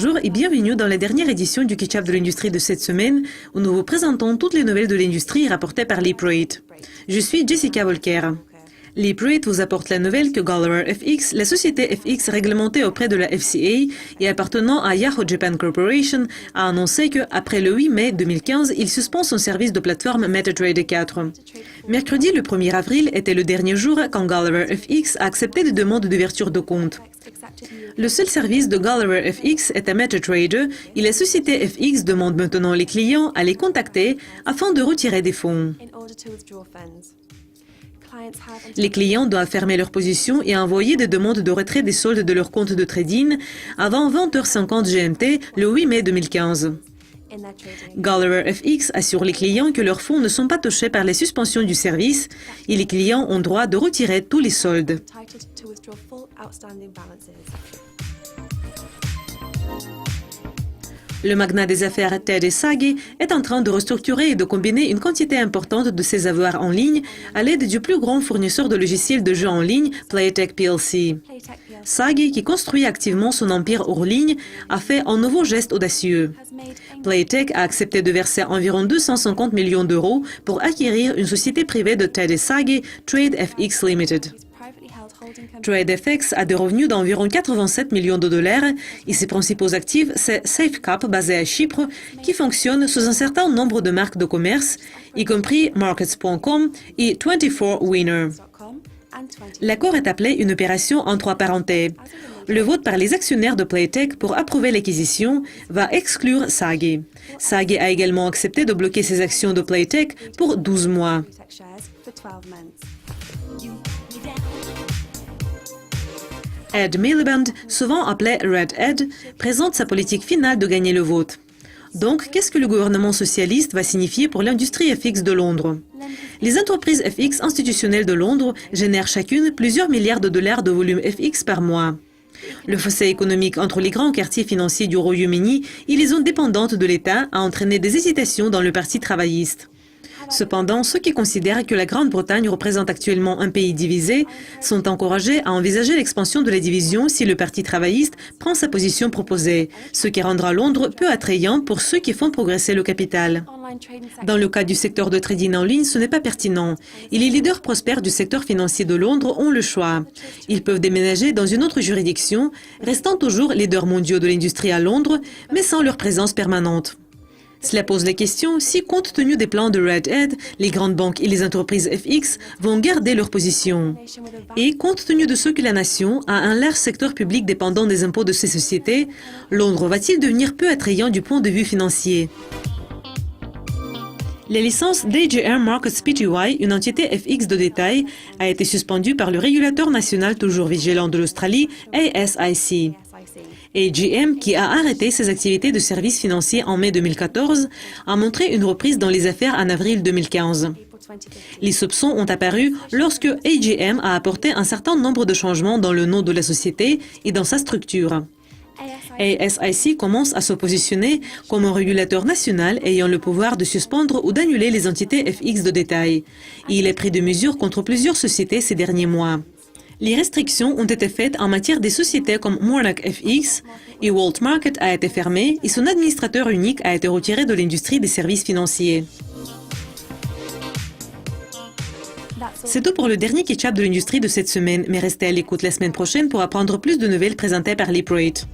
Bonjour et bienvenue dans la dernière édition du Catch-up de l'industrie de cette semaine où nous vous présentons toutes les nouvelles de l'industrie rapportées par LeapRate. Je suis Jessica Volker. LeapRate vous apporte la nouvelle que Gulliver FX, la société FX réglementée auprès de la FCA et appartenant à Yahoo Japan Corporation, a annoncé qu'après le 8 mai 2015, il suspend son service de plateforme MetaTrader 4. Mercredi, le 1er avril, était le dernier jour quand Gulliver FX a accepté des demandes d'ouverture de compte. Le seul service de Gulliver FX est à MetaTrader et la société FX demande maintenant les clients à les contacter afin de retirer des fonds. Les clients doivent fermer leur position et envoyer des demandes de retrait des soldes de leur compte de trading avant 20h50 GMT le 8 mai 2015. Gulliver FX assure les clients que leurs fonds ne sont pas touchés par les suspensions du service et les clients ont droit de retirer tous les soldes. Le magnat des affaires Ted Sagi est en train de restructurer et de combiner une quantité importante de ses avoirs en ligne à l'aide du plus grand fournisseur de logiciels de jeux en ligne, Playtech plc. Sagi, qui construit activement son empire hors ligne, a fait un nouveau geste audacieux. Playtech a accepté de verser environ 250 millions d'euros pour acquérir une société privée de Ted Sagi, TradeFX Limited. TradeFX a des revenus d'environ 87 millions de dollars et ses principaux actifs, c'est SafeCap basé à Chypre qui fonctionne sous un certain nombre de marques de commerce, y compris Markets.com et 24Winner. L'accord est appelé une opération en trois parentés. Le vote par les actionnaires de Playtech pour approuver l'acquisition va exclure Sagi. Sagi a également accepté de bloquer ses actions de Playtech pour 12 mois. Ed Miliband, souvent appelé Red Ed, présente sa politique finale de gagner le vote. Donc, qu'est-ce que le gouvernement socialiste va signifier pour l'industrie FX de Londres? Les entreprises FX institutionnelles de Londres génèrent chacune plusieurs milliards de dollars de volume FX par mois. Le fossé économique entre les grands quartiers financiers du Royaume-Uni et les zones dépendantes de l'État a entraîné des hésitations dans le Parti travailliste. Cependant, ceux qui considèrent que la Grande-Bretagne représente actuellement un pays divisé sont encouragés à envisager l'expansion de la division si le Parti travailliste prend sa position proposée, ce qui rendra Londres peu attrayant pour ceux qui font progresser le capital. Dans le cas du secteur de trading en ligne, ce n'est pas pertinent. Et les leaders prospères du secteur financier de Londres ont le choix. Ils peuvent déménager dans une autre juridiction, restant toujours leaders mondiaux de l'industrie à Londres, mais sans leur présence permanente. Cela pose la question si, compte tenu des plans de Red Ed, les grandes banques et les entreprises FX vont garder leur position. Et compte tenu de ce que la nation a un large secteur public dépendant des impôts de ces sociétés, Londres va-t-il devenir peu attrayant du point de vue financier? La licence d'AGM Markets Pty, une entité FX de détail, a été suspendue par le régulateur national toujours vigilant de l'Australie, ASIC. AGM, qui a arrêté ses activités de services financiers en mai 2014, a montré une reprise dans les affaires en avril 2015. Les soupçons ont apparu lorsque AGM a apporté un certain nombre de changements dans le nom de la société et dans sa structure. ASIC commence à se positionner comme un régulateur national ayant le pouvoir de suspendre ou d'annuler les entités FX de détail. Et il a pris des mesures contre plusieurs sociétés ces derniers mois. Les restrictions ont été faites en matière des sociétés comme Mornac FX et Walt Market a été fermé et son administrateur unique a été retiré de l'industrie des services financiers. C'est tout pour le dernier catch-up de l'industrie de cette semaine, mais restez à l'écoute la semaine prochaine pour apprendre plus de nouvelles présentées par LeapRate.